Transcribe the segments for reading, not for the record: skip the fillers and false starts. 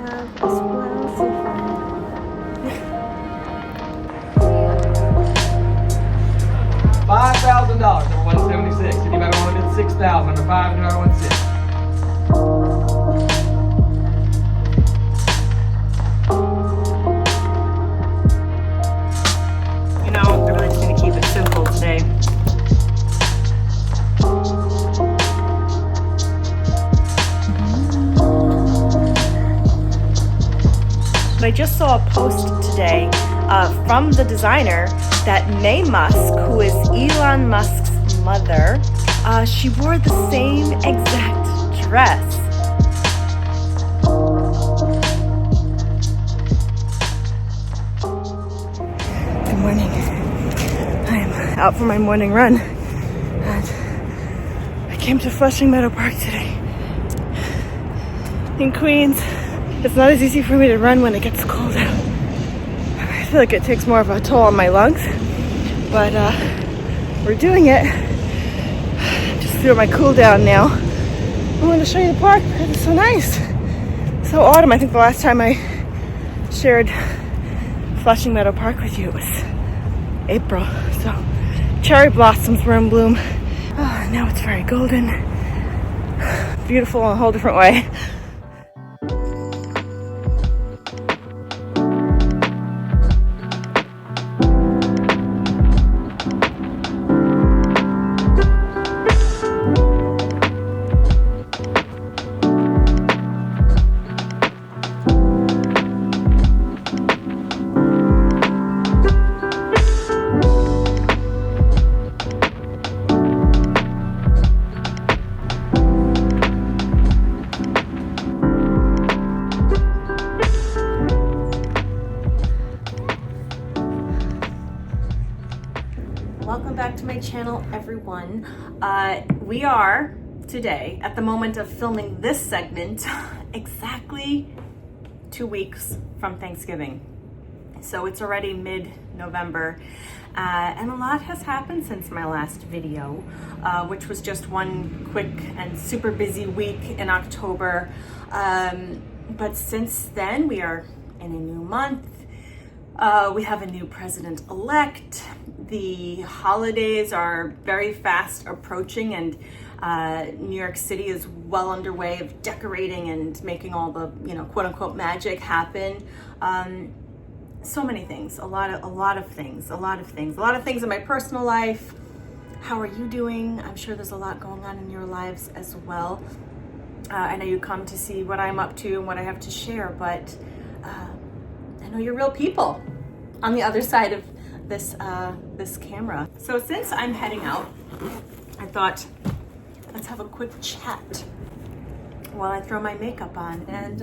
have a splash of $5,000 over 176. Anybody want to bid 6,000 under 5 and over 16? You know, I really just need to keep it simple today. But I just saw a post today from the designer that May Musk, who is Elon Musk's mother, she wore the same exact dress. Good morning. I'm out for my morning run. And I came to Flushing Meadow Park today in Queens. It's not as easy for me to run when it gets cold out. I feel like it takes more of a toll on my lungs, but we're doing it. Just through my cool down now. I want to show you the park because it's so nice. So autumn. I think the last time I shared Flushing Meadow Park with you, it was April. So cherry blossoms were in bloom. Oh, now it's very golden. Beautiful in a whole different way. Welcome back to my channel, everyone. We are today, at the moment of filming this segment, exactly 2 weeks from Thanksgiving. So it's already mid-November, and a lot has happened since my last video, which was just one quick and super busy week in October. But since then, we are in a new month. We have a new president-elect. The holidays are very fast approaching, and New York City is well underway of decorating and making all the, quote-unquote magic happen. So many things, a lot of things in my personal life. How are you doing? I'm sure there's a lot going on in your lives as well. I know you come to see what I'm up to and what I have to share, but I know you're real people on the other side of this camera. So since I'm heading out, I thought let's have a quick chat while I throw my makeup on and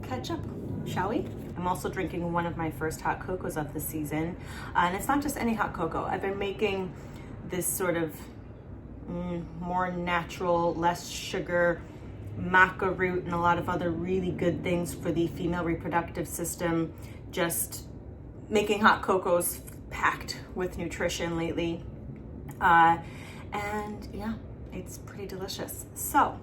catch up, shall we? I'm also drinking one of my first hot cocos of the season, and it's not just any hot cocoa. I've been making this sort of more natural, less sugar, maca root, and a lot of other really good things for the female reproductive system. Just making hot cocos packed with nutrition lately. And yeah, it's pretty delicious. So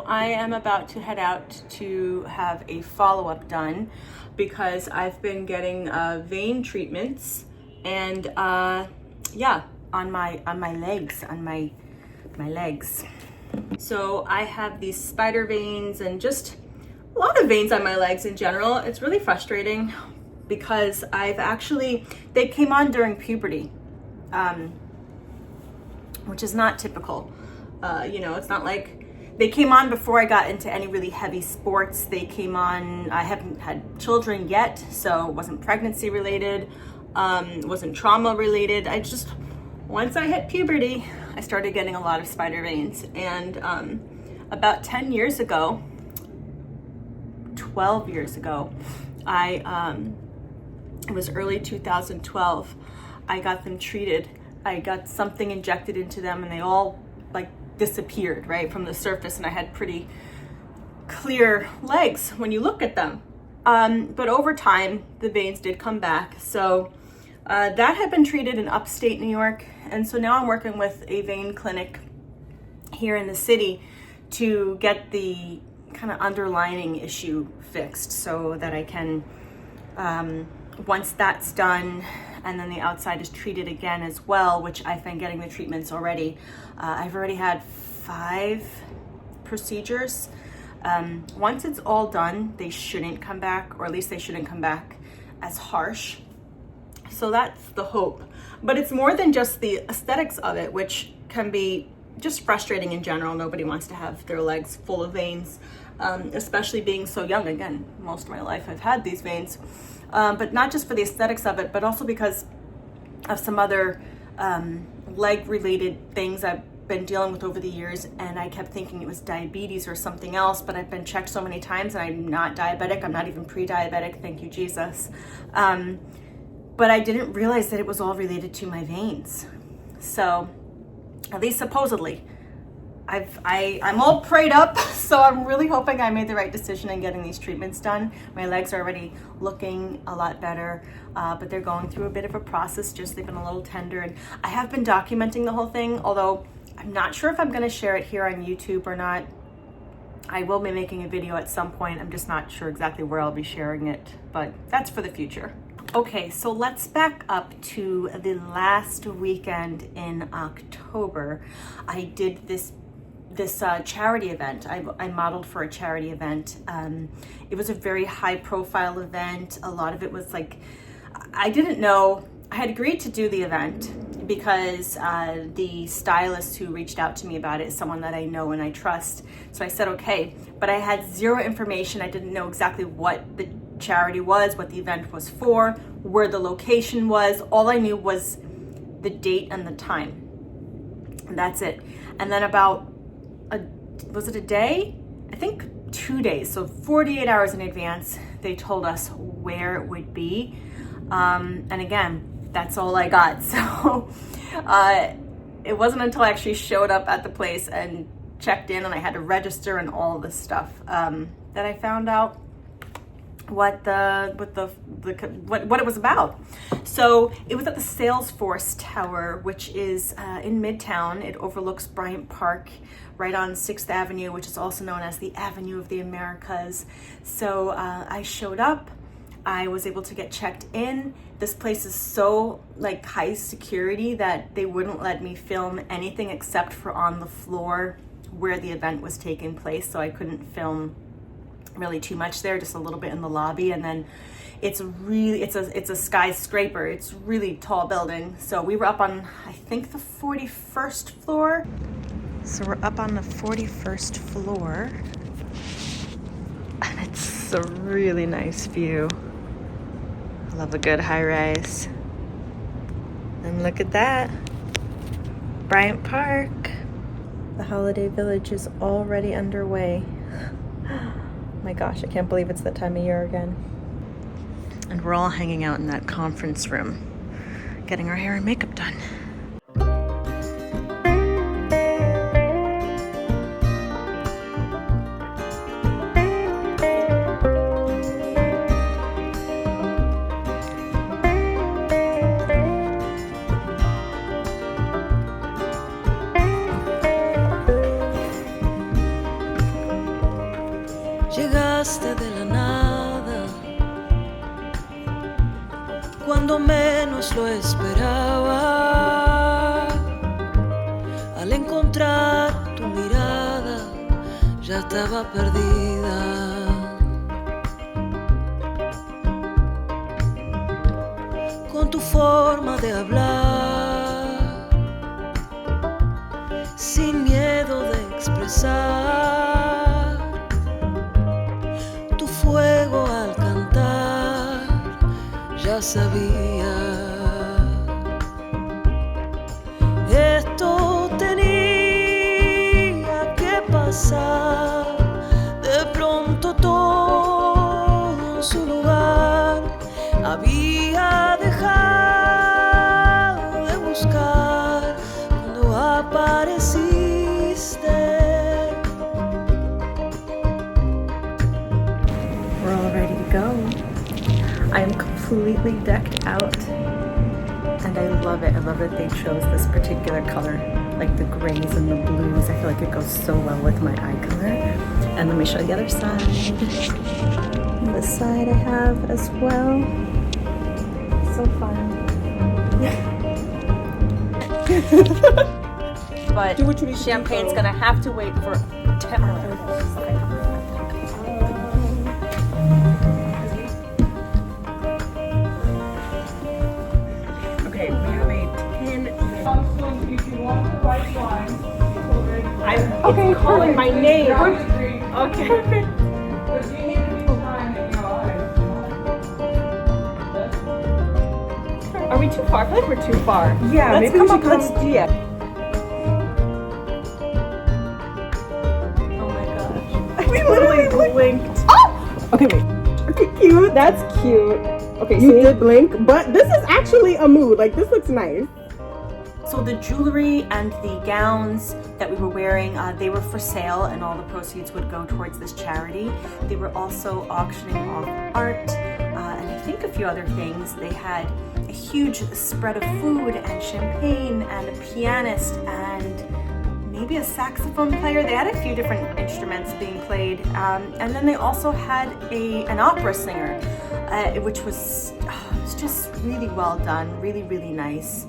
I am about to head out to have a follow-up done because I've been getting vein treatments and yeah, on my legs. So I have these spider veins and just a lot of veins on my legs in general. It's really frustrating because they came on during puberty, which is not typical. It's not like they came on before I got into any really heavy sports. They came on, I haven't had children yet, so it wasn't pregnancy related, wasn't trauma related. Once I hit puberty, I started getting a lot of spider veins. And about 10 years ago, 12 years ago, it was early 2012, I got them treated. I got something injected into them and they all disappeared right from the surface, and I had pretty clear legs when you look at them. But over time, the veins did come back. So that had been treated in upstate New York. And so now I'm working with a vein clinic here in the city to get the kind of underlying issue fixed so that I can, once that's done and then the outside is treated again as well, which I've been getting the treatments already. I've already had 5 procedures. Once it's all done, they shouldn't come back, or at least they shouldn't come back as harsh. So that's the hope. But it's more than just the aesthetics of it, which can be just frustrating in general. Nobody wants to have their legs full of veins, especially being so young. Again, most of my life I've had these veins. But not just for the aesthetics of it, but also because of some other leg-related things I've been dealing with over the years, and I kept thinking it was diabetes or something else, but I've been checked so many times and I'm not diabetic. I'm not even pre-diabetic, thank you Jesus. But I didn't realize that it was all related to my veins. So, at least supposedly. I'm all prayed up, so I'm really hoping I made the right decision in getting these treatments done. My legs are already looking a lot better, but they're going through a bit of a process, just they've been a little tender. And I have been documenting the whole thing, although I'm not sure if I'm going to share it here on YouTube or not. I will be making a video at some point. I'm just not sure exactly where I'll be sharing it, but that's for the future. Okay, so let's back up to the last weekend in October. I did this charity event. I modeled for a charity event. It was a very high profile event. A lot of it was like, I didn't know, I had agreed to do the event because the stylist who reached out to me about it is someone that I know and I trust. So I said, okay, but I had zero information. I didn't know exactly what the charity was, what the event was for, where the location was. All I knew was the date and the time. And that's it. And then about was it a day? I think 2 days, so 48 hours in advance, they told us where it would be. And again, that's all I got. So it wasn't until I actually showed up at the place and checked in and I had to register and all this stuff that I found out what it was about. So it was at the Salesforce Tower, which is in Midtown. It overlooks Bryant Park, right on 6th Avenue, which is also known as the Avenue of the Americas. So I showed up. I was able to get checked in. This place is so like high security that they wouldn't let me film anything except for on the floor where the event was taking place. So I couldn't film really too much there, just a little bit in the lobby. And then it's a skyscraper. It's really tall building. So we were up on, I think, the 41st floor. So we're up on the 41st floor. And it's a really nice view. I love a good high rise. And look at that. Bryant Park. The holiday village is already underway. My gosh, I can't believe it's that time of year again. And we're all hanging out in that conference room, getting our hair and makeup done. Llegaste de la nada, cuando menos lo esperaba. Al encontrar tu mirada, ya estaba perdida. Con tu forma de hablar, sin miedo de expresar. Fuego al cantar, ya sabía. Esto tenía que pasar, de pronto todo en su lugar. Había dejado de buscar cuando apareciste. We're all ready to go. I am completely decked out. I'm And I love it. I love that they chose this particular color, like the grays and the blues. I feel like it goes so well with my eye color. And let me show you the other side. And this side I have as well. So fun. But champagne's gonna have to wait for 10 minutes. Okay, we have a 10-minute. I'm calling my name. Okay. Are we too far? I feel like we're too far. Yeah, let's come up. Let's do it. Oh my gosh. We literally blinked. Oh! Okay, wait. Okay, cute. That's cute. Okay, you did blink, but this is actually a mood. Like, this looks nice. So the jewelry and the gowns that we were wearing, they were for sale, and all the proceeds would go towards this charity. They were also auctioning off art and I think a few other things. They had a huge spread of food and champagne and a pianist and maybe a saxophone player. They had a few different instruments being played, and then they also had an opera singer, which was just really well done, really, really nice.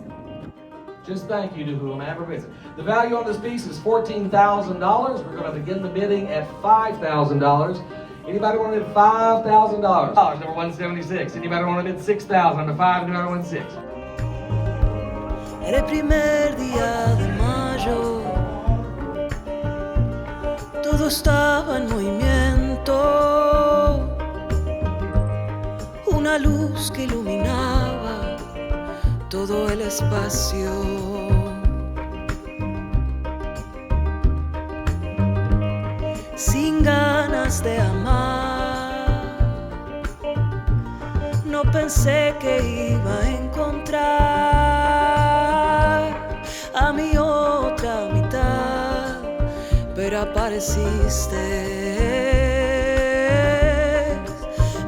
Just thank you to whomever visits. The value on this piece is $14,000. We're going to begin the bidding at $5,000. Anybody want to bid $5,000? Number 176. Anybody want to bid $6,000? Number 5, number 16. Era el primer día de mayo, todo estaba en movimiento, una luz que iluminaba todo el espacio. Sin ganas de amar, no pensé que iba a encontrar a mi otra mitad, pero apareciste.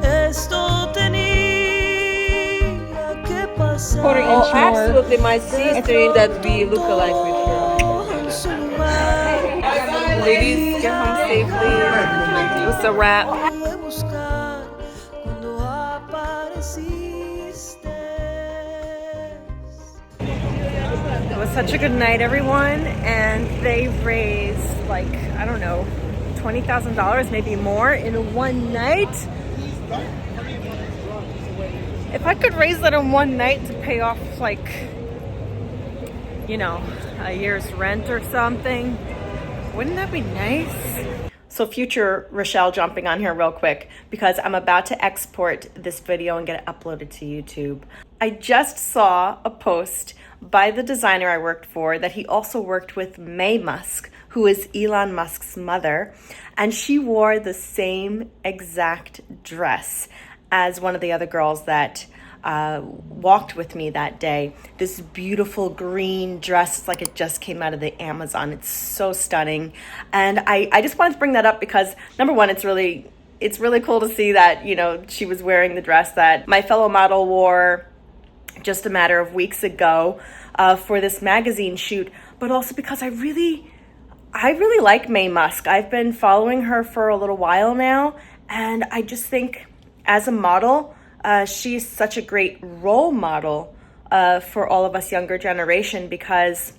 Esto tenía que pasar. Oh, absolutely, my sister in that we look alike with her. Ladies, get home safely. It was a wrap. It was such a good night, everyone, and they raised, like, I don't know, $20,000, maybe more in one night. If I could raise that in one night to pay off, like, you know, a year's rent or something, wouldn't that be nice? So future Rachelle jumping on here real quick because I'm about to export this video and get it uploaded to YouTube. I just saw a post by the designer I worked for that he also worked with May Musk, who is Elon Musk's mother, and she wore the same exact dress as one of the other girls that walked with me that day. This beautiful green dress. It's like it just came out of the Amazon. It's so stunning. And I just wanted to bring that up because, number one, it's really cool to see that, you know, she was wearing the dress that my fellow model wore just a matter of weeks ago for this magazine shoot, but also because I really like May Musk. I've been following her for a little while now, and I just think as a model, she's such a great role model for all of us younger generation, because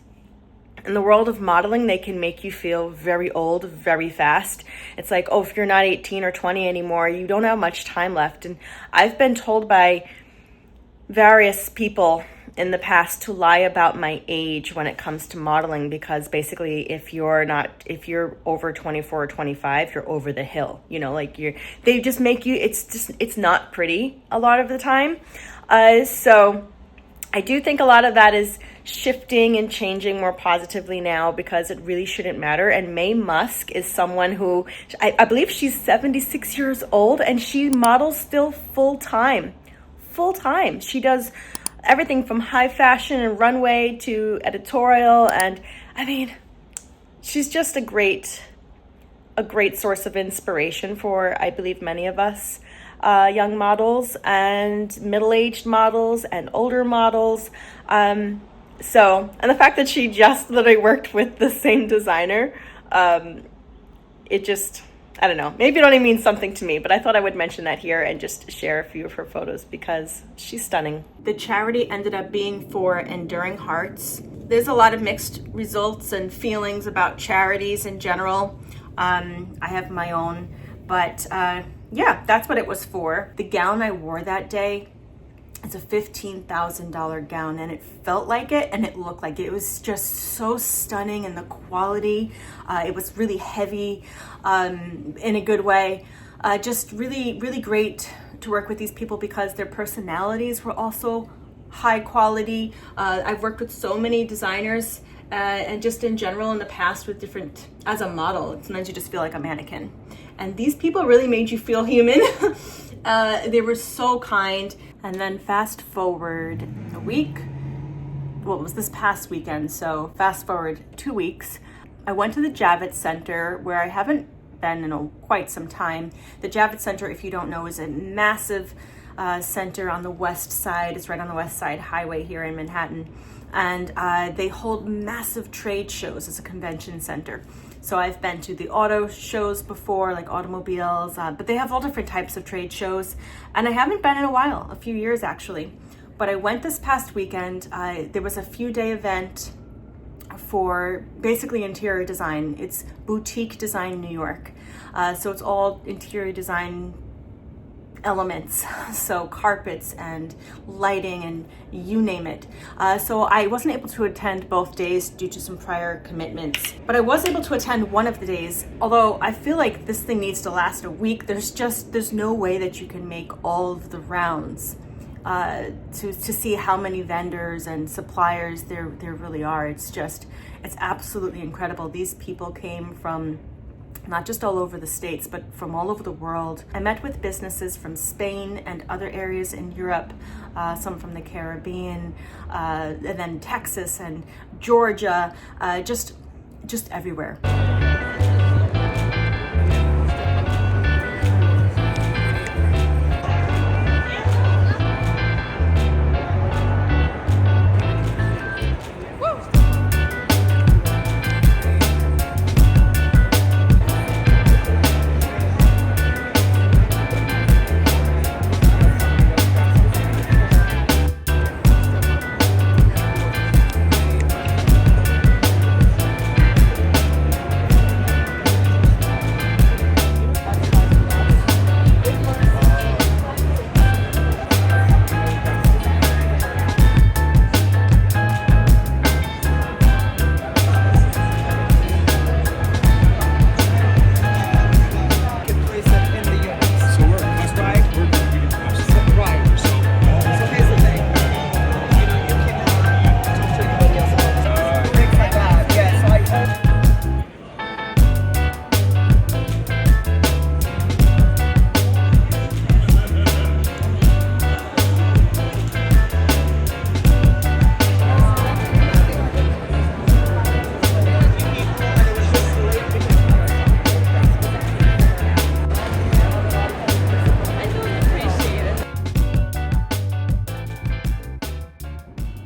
in the world of modeling, they can make you feel very old very fast. It's like, oh, if you're not 18 or 20 anymore, you don't have much time left. And I've been told by various people in the past to lie about my age when it comes to modeling, because basically if you're over 24 or 25, you're over the hill, you know, like they just make you, it's not pretty a lot of the time. So I do think a lot of that is shifting and changing more positively now, because it really shouldn't matter. And May Musk is someone who, I believe she's 76 years old, and she models still full time. She does everything from high fashion and runway to editorial, and I mean, she's just a great source of inspiration for, I believe, many of us. young models and middle-aged models and older models. And the fact that she just literally worked with the same designer, it just, I don't know, maybe it only means something to me, but I thought I would mention that here and just share a few of her photos because she's stunning. The charity ended up being for Enduring Hearts. There's a lot of mixed results and feelings about charities in general. I have my own, but yeah, that's what it was for. The gown I wore that day, it's a $15,000 gown, and it felt like it and it looked like it. It was just so stunning, and the quality, it was really heavy in a good way. Just really, really great to work with these people because their personalities were also high quality. I've worked with so many designers and just in general in the past with different, as a model, sometimes you just feel like a mannequin. And these people really made you feel human. They were so kind. And then fast forward a week, well, it was this past weekend, so fast forward 2 weeks, I went to the Javits Center, where I haven't been in quite some time. The Javits Center, if you don't know, is a massive center on the west side. It's right on the West Side Highway here in Manhattan. And they hold massive trade shows as a convention center. So I've been to the auto shows before, like automobiles, but they have all different types of trade shows. And I haven't been in a while, a few years actually. But I went this past weekend. There was a few-day event for basically interior design. It's Boutique Design New York. So it's all interior design elements, so carpets and lighting and you name it. So I wasn't able to attend both days due to some prior commitments, but I was able to attend one of the days. Although I feel like this thing needs to last a week. There's no way that you can make all of the rounds to see how many vendors and suppliers there really are. It's absolutely incredible. These people came from not just all over the States, but from all over the world. I met with businesses from Spain and other areas in Europe, some from the Caribbean, and then Texas and Georgia, just everywhere.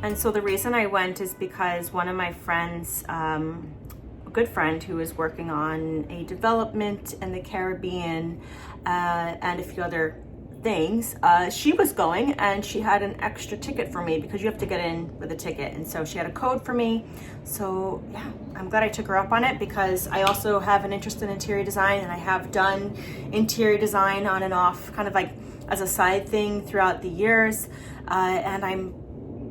And so the reason I went is because one of my friends, a good friend who is working on a development in the Caribbean and a few other things, she was going and she had an extra ticket for me because you have to get in with a ticket. And so she had a code for me. So yeah, I'm glad I took her up on it because I also have an interest in interior design, and I have done interior design on and off kind of like as a side thing throughout the years. And I'm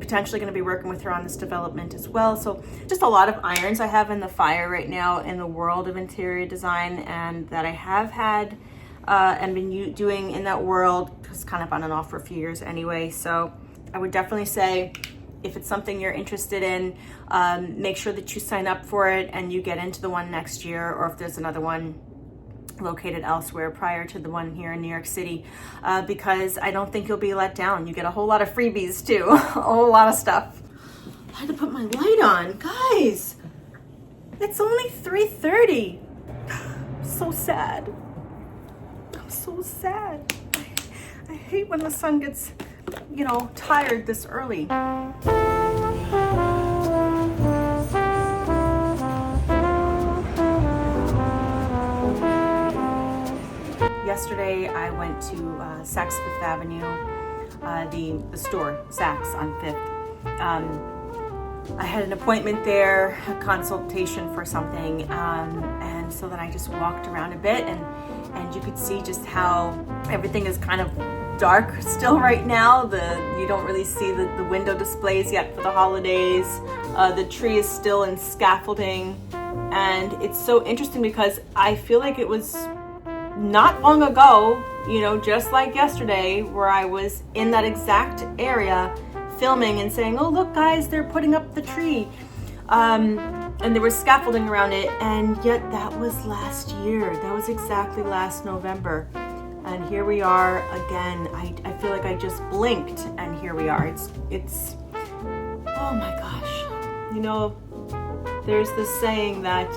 potentially going to be working with her on this development as well. So just a lot of irons I have in the fire right now in the world of interior design, and that I have had and been doing in that world, just kind of on and off for a few years anyway. So I would definitely say if it's something you're interested in, make sure that you sign up for it and you get into the one next year, or if there's another one located elsewhere prior to the one here in New York City, because I don't think you'll be let down. You get a whole lot of freebies too, a whole lot of stuff. I had to put my light on, guys. It's only 3:30. I'm so sad. I'm so sad. I hate when the sun gets, you know, tired this early. Yesterday I went to Saks Fifth Avenue, the store, Saks on 5th. I had an appointment there, a consultation for something, and so then I just walked around a bit, and you could see just how everything is kind of dark still right now. You don't really see the window displays yet for the holidays. The tree is still in scaffolding, and it's so interesting because I feel like it was not long ago, you know, just like yesterday, where I was in that exact area filming and saying, oh look guys, they're putting up the tree, and there was scaffolding around it, and yet that was last year. That was exactly last November, and here we are again. I feel like I just blinked and here we are. It's oh my gosh, you know, there's this saying that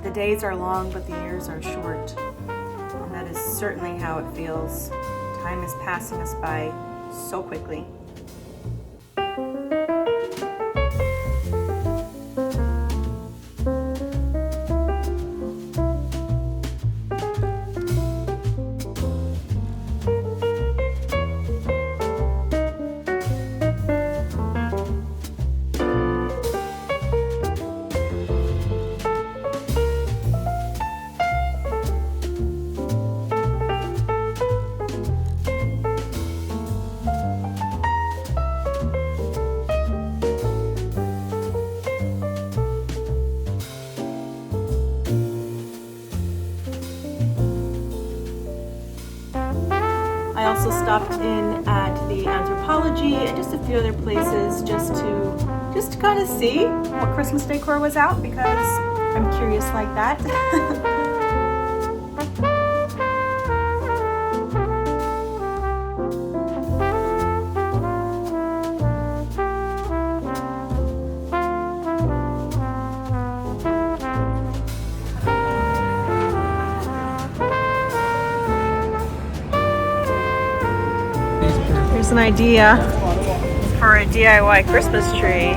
the days are long but the years are short, and that is certainly how it feels. Time is passing us by so quickly. I also stopped in at the Anthropology and just a few other places just to kind of see what Christmas decor was out, because I'm curious like that. Here's an idea for a DIY Christmas tree.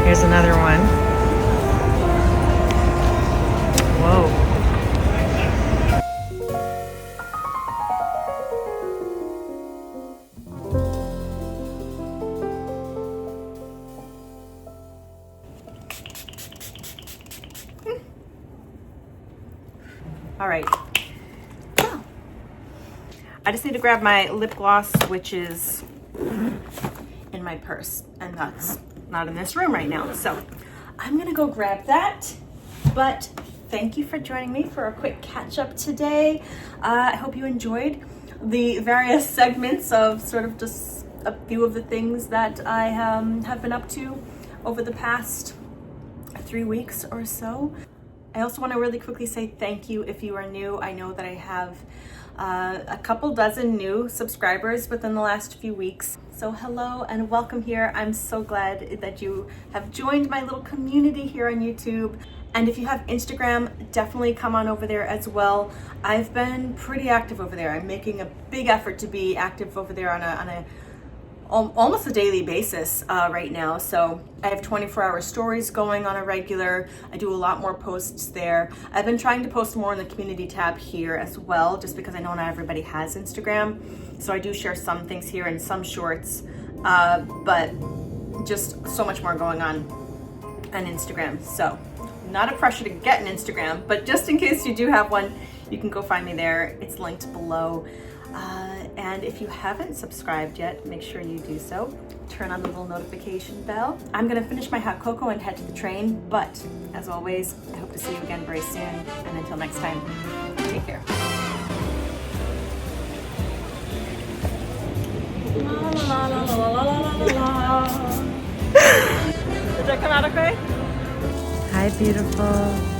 Here's another one. Whoa. All right. I just need to grab my lip gloss, which is in my purse, and that's not in this room right now. So I'm gonna go grab that. But thank you for joining me for a quick catch up today. I hope you enjoyed the various segments of sort of just a few of the things that I have been up to over the past 3 weeks or so. I also want to really quickly say thank you if you are new. I know that I have a couple dozen new subscribers within the last few weeks. So hello and welcome here. I'm so glad that you have joined my little community here on YouTube. And if you have Instagram, definitely come on over there as well. I've been pretty active over there. I'm making a big effort to be active over there on a almost a daily basis right now. So I have 24-hour stories going on a regular. I do a lot more posts there. I've been trying to post more in the community tab here as well, just because I know not everybody has Instagram. So I do share some things here and some shorts, but just so much more going on Instagram. So not a pressure to get an Instagram, but just in case you do have one, you can go find me there. It's linked below. And if you haven't subscribed yet, make sure you do so. Turn on the little notification bell. I'm gonna finish my hot cocoa and head to the train, but as always, I hope to see you again very soon. And until next time, take care. Did that come out okay? Hi, beautiful.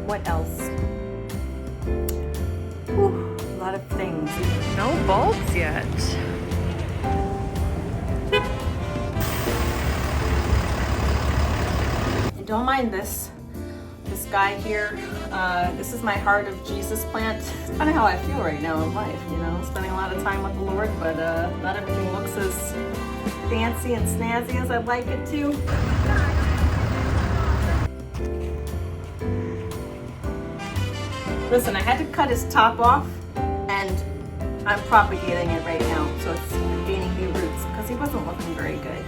What else? Whew, a lot of things. No bulbs yet. don't mind this guy here. This is my Heart of Jesus plant. It's kind of how I feel right now in life, you know, spending a lot of time with the Lord, but not everything looks as fancy and snazzy as I'd like it to. Listen, I had to cut his top off, and I'm propagating it right now, so it's gaining new roots because he wasn't looking very good.